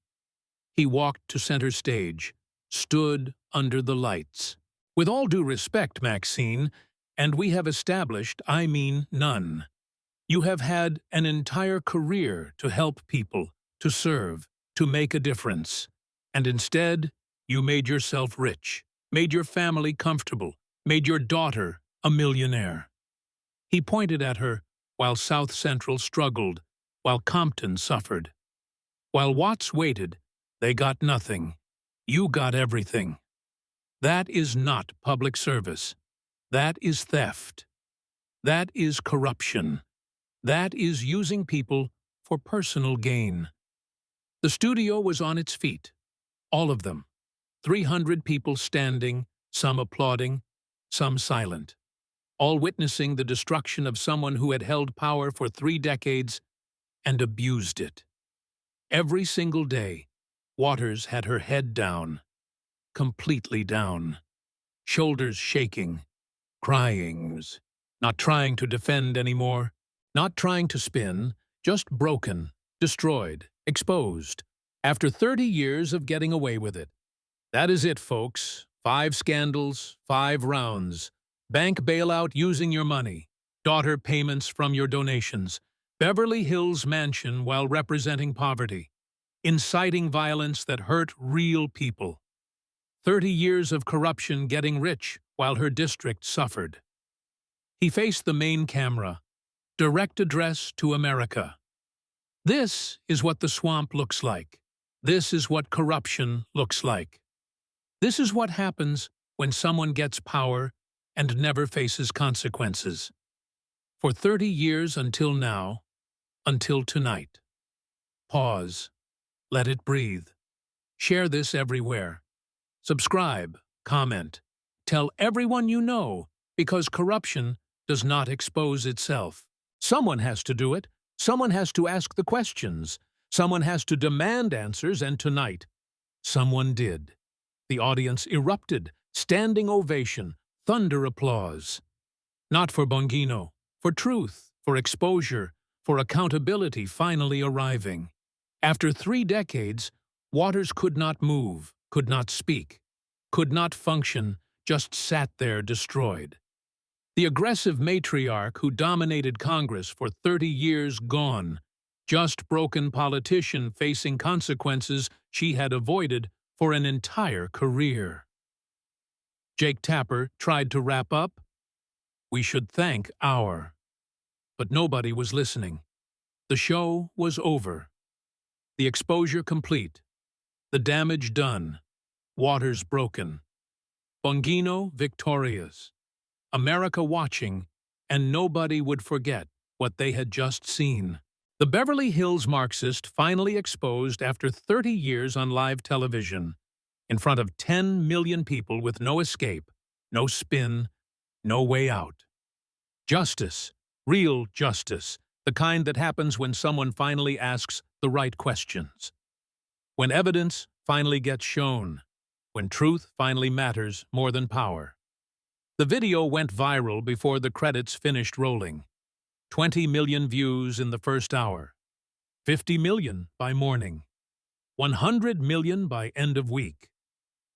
He walked to center stage, stood under the lights. With all due respect, Maxine, and we have established, I mean none. You have had an entire career to help people, to serve, to make a difference. And instead, you made yourself rich, made your family comfortable, made your daughter a millionaire. He pointed at her while South Central struggled, while Compton suffered. While Watts waited, they got nothing. You got everything. That is not public service. That is theft. That is corruption. That is using people for personal gain. The studio was on its feet. All of them. 300 people standing, some applauding, some silent. All witnessing the destruction of someone who had held power for 3 decades and abused it. Every single day, Waters had her head down, completely down, shoulders shaking, crying, not trying to defend anymore, not trying to spin, just broken, destroyed, exposed, after 30 years of getting away with it. That is it, folks. 5 scandals, 5 rounds. Bank bailout using your money, daughter payments from your donations, Beverly Hills mansion while representing poverty, inciting violence that hurt real people. 30 years of corruption getting rich while her district suffered. He faced the main camera, direct address to America. This is what the swamp looks like. This is what corruption looks like. This is what happens when someone gets power and never faces consequences. For 30 years until now, until tonight. Pause. Let it breathe. Share this everywhere. Subscribe, comment. Tell everyone you know, because corruption does not expose itself. Someone has to do it. Someone has to ask the questions. Someone has to demand answers, and tonight, someone did. The audience erupted, standing ovation, thunder applause. Not for Bongino, for truth, for exposure, for accountability finally arriving. After 3 decades, Waters could not move, could not speak, could not function, just sat there destroyed. The aggressive matriarch who dominated Congress for 30 years gone, just broken politician facing consequences she had avoided for an entire career. Jake Tapper tried to wrap up. We should thank our But nobody was listening. The show was over. The exposure complete. The damage done. Waters broken. Bongino victorious. America watching, and nobody would forget what they had just seen. The Beverly Hills Marxist finally exposed after 30 years on live television, in front of 10 million people with no escape, no spin, no way out. Justice, real justice, the kind that happens when someone finally asks the right questions. When evidence finally gets shown. When truth finally matters more than power. The video went viral before the credits finished rolling. 20 million views in the first hour. 50 million by morning. 100 million by end of week.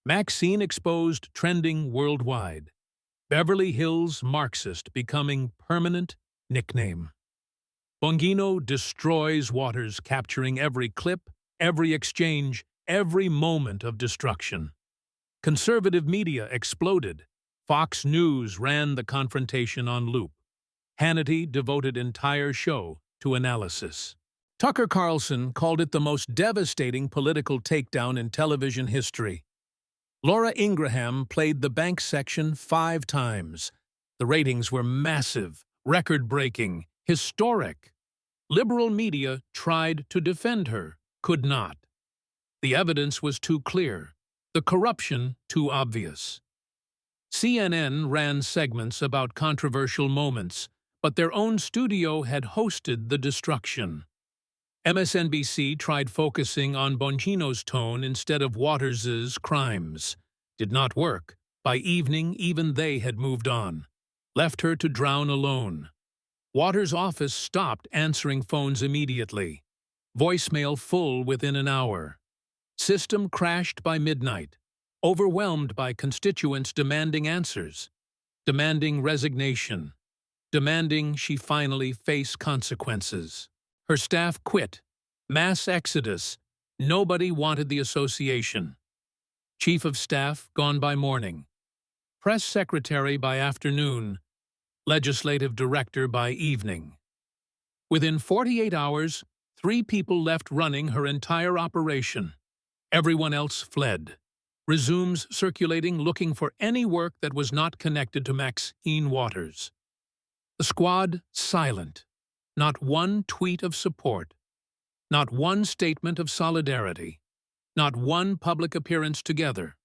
Maxine exposed trending worldwide. Beverly Hills Marxist becoming permanent nickname. Bongino destroys Waters, capturing every clip, every exchange, every moment of destruction. Conservative media exploded. Fox News ran the confrontation on loop. Hannity devoted entire show to analysis. Tucker Carlson called it the most devastating political takedown in television history. Laura Ingraham played the bank section 5 times. The ratings were massive, record-breaking, historic. Liberal media tried to defend her, could not. The evidence was too clear, the corruption too obvious. CNN ran segments about controversial moments, but their own studio had hosted the destruction. MSNBC tried focusing on Bongino's tone instead of Waters's crimes. Did not work. By evening, even they had moved on. Left her to drown alone. Waters' office stopped answering phones immediately. Voicemail full within an hour. System crashed by midnight. Overwhelmed by constituents demanding answers. Demanding resignation. Demanding she finally face consequences. Her staff quit. Mass exodus. Nobody wanted the association. Chief of Staff gone by morning. Press secretary by afternoon. Legislative director by evening. Within 48 hours, 3 people left running her entire operation. Everyone else fled. Resumes circulating looking for any work that was not connected to Maxine Waters. The squad silent. Not one tweet of support. Not one statement of solidarity. Not one public appearance together.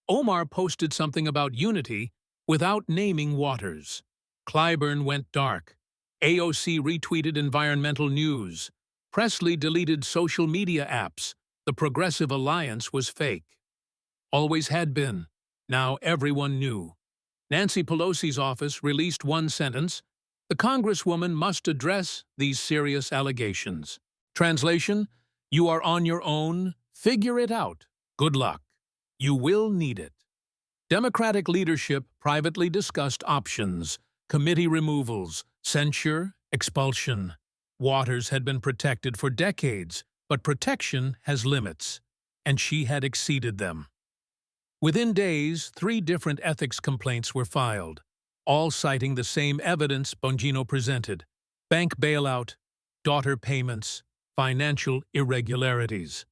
Omar posted something about unity without naming Waters. Clyburn went dark. AOC retweeted environmental news. Presley deleted social media apps. The Progressive Alliance was fake. Always had been. Now everyone knew. Nancy Pelosi's office released one sentence: the Congresswoman must address these serious allegations. Translation: you are on your own. Figure it out. Good luck. You will need it. Democratic leadership privately discussed options, committee removals, censure, expulsion. Waters had been protected for decades, but protection has limits, and she had exceeded them. Within days, 3 different ethics complaints were filed, all citing the same evidence Bongino presented: bank bailout, daughter payments, financial irregularities.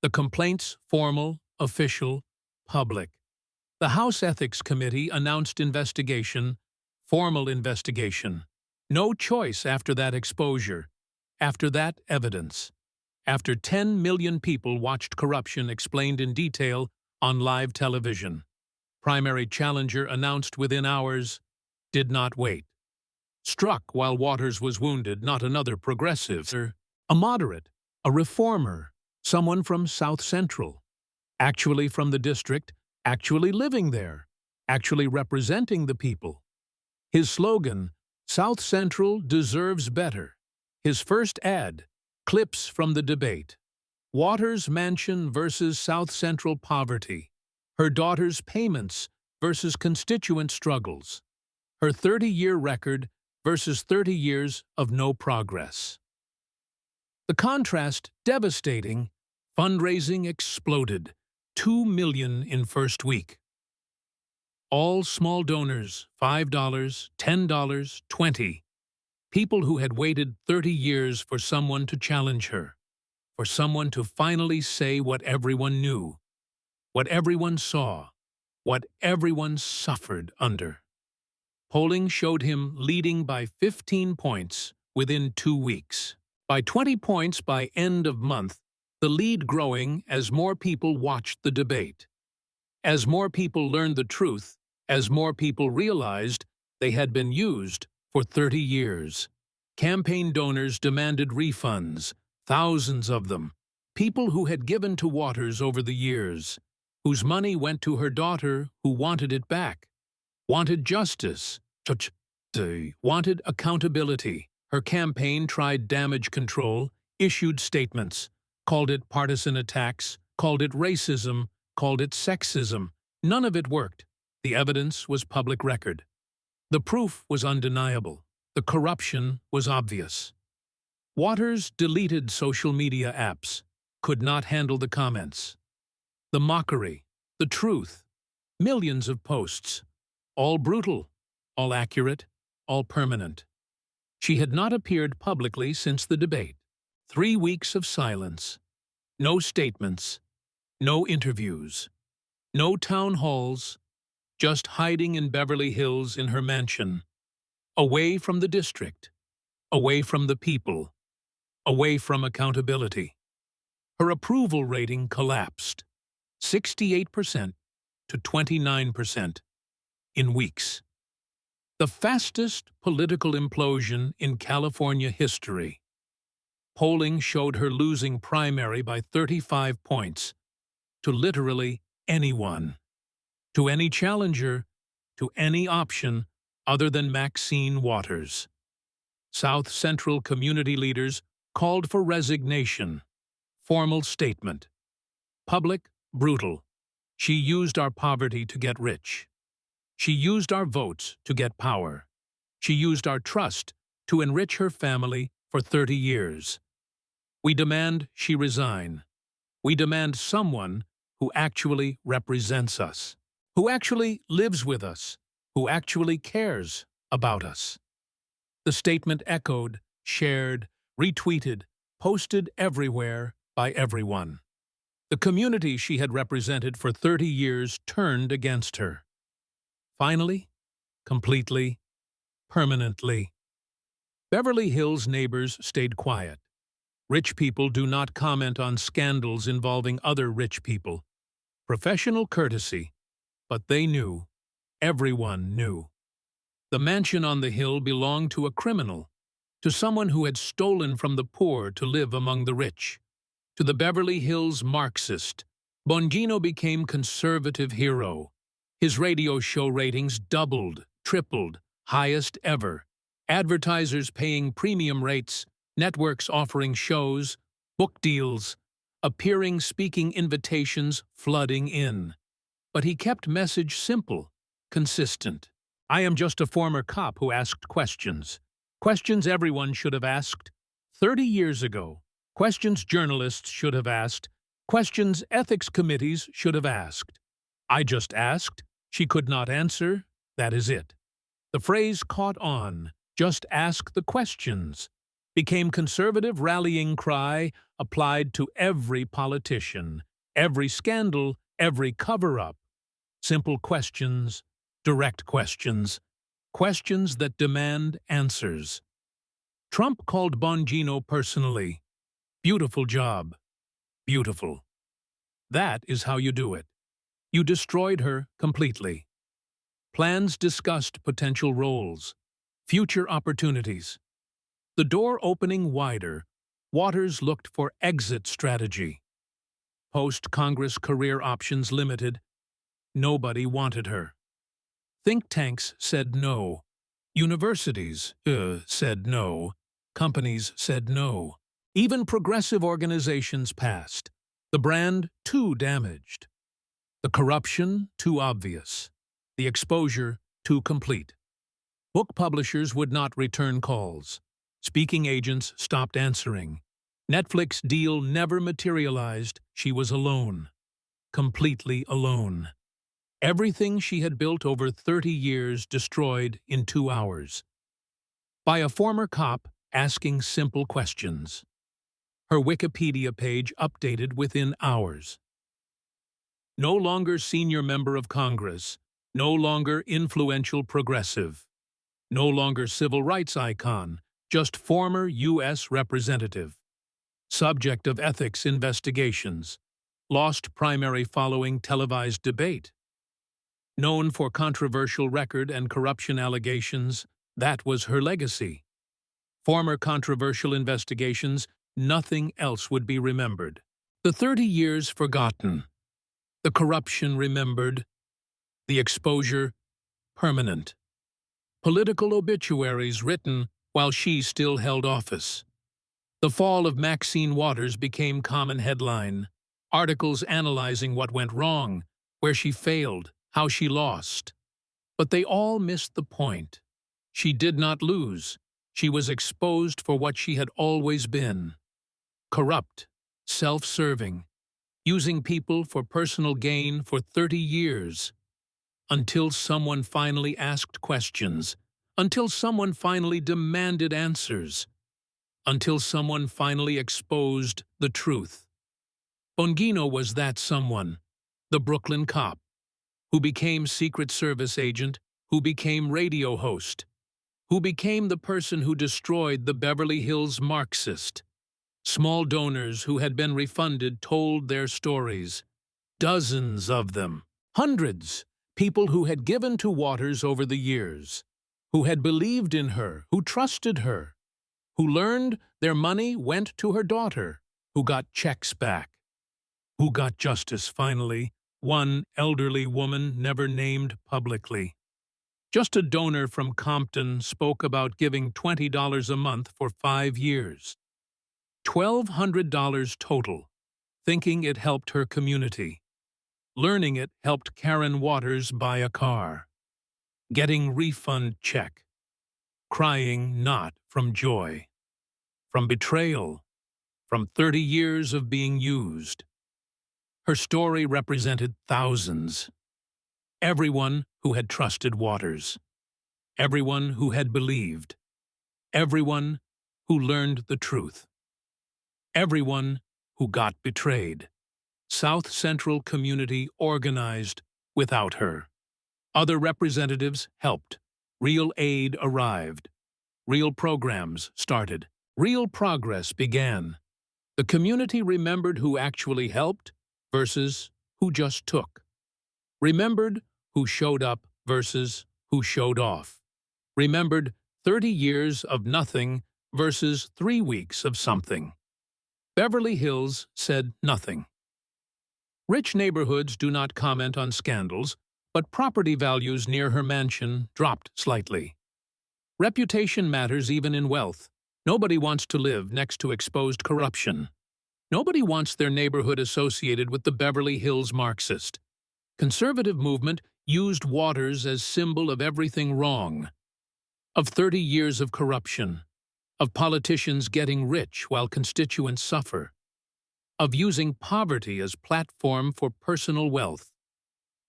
The complaints formal, official, public. The House Ethics Committee announced investigation, formal investigation. No choice after that exposure, after that evidence. After 10 million people watched corruption explained in detail on live television. Primary challenger announced within hours, did not wait. Struck while Waters was wounded, not another progressive, a moderate, a reformer, someone from South Central, actually from the district, actually living there, actually representing the people. His slogan, South Central deserves better. His first ad, clips from the debate. Waters' mansion versus South Central poverty. Her daughter's payments versus constituent struggles. Her 30-year record versus 30 years of no progress. The contrast devastating. Fundraising exploded. 2 million in first week. All small donors, $5, $10, $20. People who had waited 30 years for someone to challenge her, for someone to finally say what everyone knew, what everyone saw, what everyone suffered under. Polling showed him leading by 15 points within 2 weeks. By 20 points by end of month, the lead growing as more people watched the debate. As more people learned the truth, as more people realized they had been used for 30 years. Campaign donors demanded refunds, thousands of them. People who had given to Waters over the years, whose money went to her daughter who wanted it back, wanted justice, wanted accountability. Her campaign tried damage control, issued statements, called it partisan attacks, called it racism, called it sexism. None of it worked. The evidence was public record. The proof was undeniable. The corruption was obvious. Waters deleted social media apps, could not handle the comments. The mockery, the truth, millions of posts, all brutal, all accurate, all permanent. She had not appeared publicly since the debate. 3 weeks of silence. No statements, no interviews, no town halls, just hiding in Beverly Hills in her mansion, away from the district, away from the people, away from accountability. Her approval rating collapsed, 68% to 29% in weeks. The fastest political implosion in California history. Polling showed her losing primary by 35 points to literally anyone, to any challenger, to any option other than Maxine Waters. South Central community leaders called for resignation. Formal statement. Public, brutal. She used our poverty to get rich. She used our votes to get power. She used our trust to enrich her family for 30 years. We demand she resign. We demand someone who actually represents us, who actually lives with us, who actually cares about us. The statement echoed, shared, retweeted, posted everywhere by everyone. The community she had represented for 30 years turned against her. Finally, completely, permanently. Beverly Hills neighbors stayed quiet. Rich people do not comment on scandals involving other rich people. Professional courtesy, but they knew. Everyone knew. The mansion on the hill belonged to a criminal, to someone who had stolen from the poor to live among the rich. To the Beverly Hills Marxist, Bongino became conservative hero. His radio show ratings doubled, tripled, highest ever. Advertisers paying premium rates, networks offering shows, book deals, appearing speaking invitations flooding in. But he kept message simple, consistent. I am just a former cop who asked questions. Questions everyone should have asked 30 years ago. Questions journalists should have asked. Questions ethics committees should have asked. I just asked. She could not answer. That is it. The phrase caught on, just ask the questions, became conservative rallying cry applied to every politician, every scandal, every cover-up. Simple questions, direct questions, questions that demand answers. Trump called Bongino personally. Beautiful job. Beautiful. That is how you do it. You destroyed her completely. Plans discussed potential roles, future opportunities. The door opening wider, Waters looked for exit strategy. Post-Congress career options limited. Nobody wanted her. Think tanks said no. Universities said no. Companies said no. Even progressive organizations passed. The brand too damaged. The corruption too obvious. The exposure too complete. Book publishers would not return calls. Speaking agents stopped answering. Netflix deal never materialized. She was alone. Completely alone. Everything she had built over 30 years destroyed in 2 hours. by a former cop asking simple questions. Her Wikipedia page updated within hours. No longer senior member of Congress, no longer influential progressive, no longer civil rights icon, just former U.S. representative. Subject of ethics investigations. Lost primary following televised debate. Known for controversial record and corruption allegations, that was her legacy. Former controversial investigations, nothing else would be remembered. The 30 years forgotten. The corruption remembered. The exposure permanent. Political obituaries written while she still held office. The fall of Maxine Waters became common headline. Articles analyzing what went wrong, where she failed, how she lost. But they all missed the point. She did not lose. She was exposed for what she had always been. Corrupt, self-serving, using people for personal gain for 30 years. Until someone finally asked questions. Until someone finally demanded answers. Until someone finally exposed the truth. Bongino was that someone, the Brooklyn cop, who became Secret Service agent, who became radio host, who became the person who destroyed the Beverly Hills Marxist. Small donors who had been refunded told their stories. Dozens of them. Hundreds. People who had given to Waters over the years, who had believed in her, who trusted her, who learned their money went to her daughter, who got checks back, who got justice finally, one elderly woman never named publicly. Just a donor from Compton spoke about giving $20 a month for 5 years. $1,200 total, thinking it helped her community. Learning it helped Karen Waters buy a car. Getting refund check. Crying not from joy. From betrayal. From 30 years of being used. Her story represented thousands. Everyone who had trusted Waters. Everyone who had believed. Everyone who learned the truth. Everyone who got betrayed. South Central community organized without her. Other representatives helped. Real aid arrived. Real programs started. Real progress began. The community remembered who actually helped versus who just took. Remembered who showed up versus who showed off. Remembered 30 years of nothing versus 3 weeks of something. Beverly Hills said nothing. Rich neighborhoods do not comment on scandals, but property values near her mansion dropped slightly. Reputation matters even in wealth. Nobody wants to live next to exposed corruption. Nobody wants their neighborhood associated with the Beverly Hills Marxist. Conservative movement used Waters as symbol of everything wrong. Of 30 years of corruption. Of politicians getting rich while constituents suffer. Of using poverty as platform for personal wealth.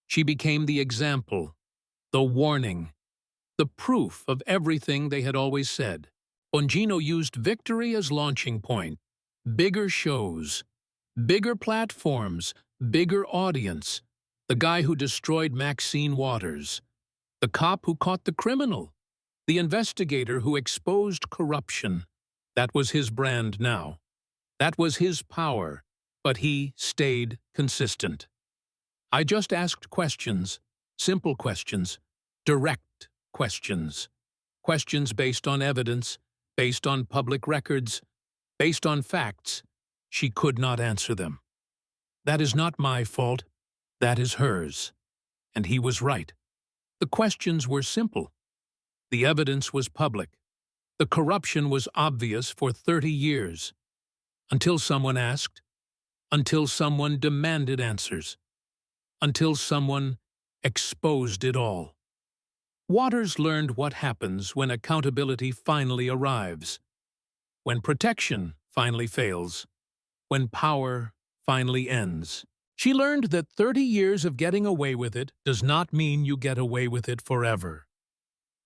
She became the example, the warning, the proof of everything they had always said. Bongino used victory as launching point. Bigger shows, bigger platforms, bigger audience. The guy who destroyed Maxine Waters. The cop who caught the criminal. The investigator who exposed corruption. That was his brand now. That was his power, but he stayed consistent. I just asked questions, simple questions, direct questions. Questions based on evidence, based on public records, based on facts. She could not answer them. That is not my fault. That is hers. And he was right. The questions were simple. The evidence was public. The corruption was obvious for 30 years. Until someone asked. Until someone demanded answers. Until someone exposed it all. Waters learned what happens when accountability finally arrives. When protection finally fails. When power finally ends. She learned that 30 years of getting away with it does not mean you get away with it forever.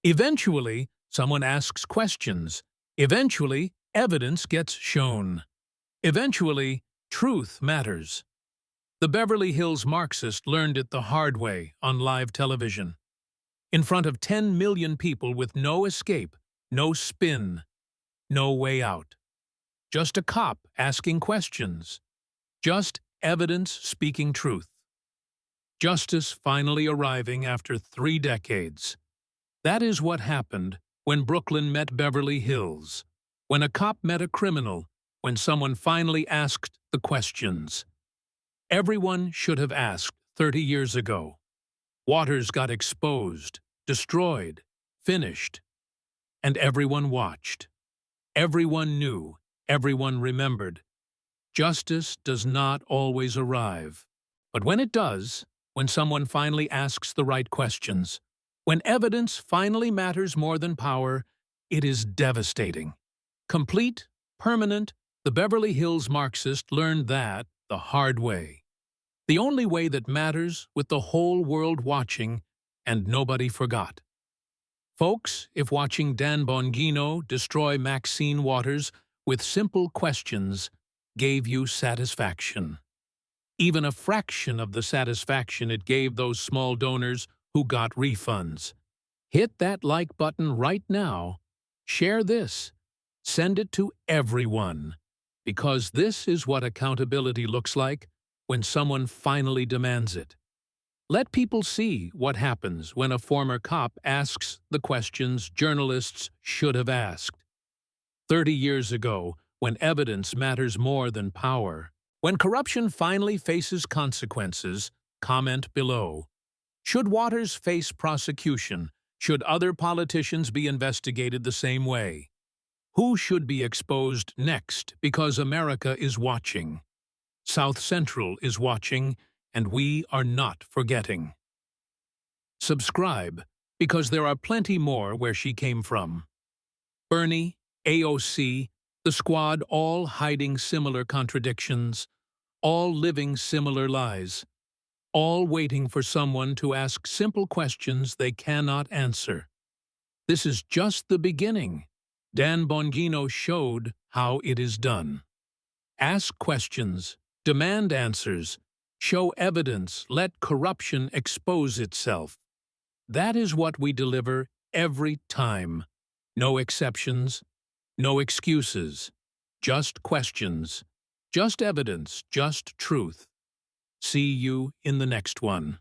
Eventually, Someone asks questions. Eventually, evidence gets shown. Eventually, truth matters. The Beverly Hills Marxist learned it the hard way on live television. In front of 10 million people with no escape, no spin, no way out. Just a cop asking questions. Just evidence speaking truth. Justice finally arriving after 3 decades. That is what happened when Brooklyn met Beverly Hills, when a cop met a criminal, when someone finally asked the questions. Everyone should have asked 30 years ago. Waters got exposed, destroyed, finished. And everyone watched. Everyone knew, everyone remembered. Justice does not always arrive. But when it does, when someone finally asks the right questions, when evidence finally matters more than power, it is devastating. Complete, permanent, the Beverly Hills Marxist learned that the hard way. The only way that matters with the whole world watching and nobody forgot. Folks, if watching Dan Bongino destroy Maxine Waters with simple questions gave you satisfaction, even a fraction of the satisfaction it gave those small donors who got refunds, hit that like button right now, share this, send it to everyone, because this is what accountability looks like when someone finally demands it. Let people see what happens when a former cop asks the questions journalists should have asked. 30 years ago, when evidence matters more than power, when corruption finally faces consequences, comment below. Should Waters face prosecution? Should other politicians be investigated the same way? Who should be exposed next because America is watching? South Central is watching, and we are not forgetting. Subscribe, because there are plenty more where she came from. Bernie, AOC, the squad, all hiding similar contradictions, all living similar lies, all waiting for someone to ask simple questions they cannot answer. This is just the beginning. Dan Bongino showed how it is done. Ask questions, demand answers, show evidence, let corruption expose itself. That is what we deliver every time. No exceptions, no excuses, just questions, just evidence, just truth. See you in the next one.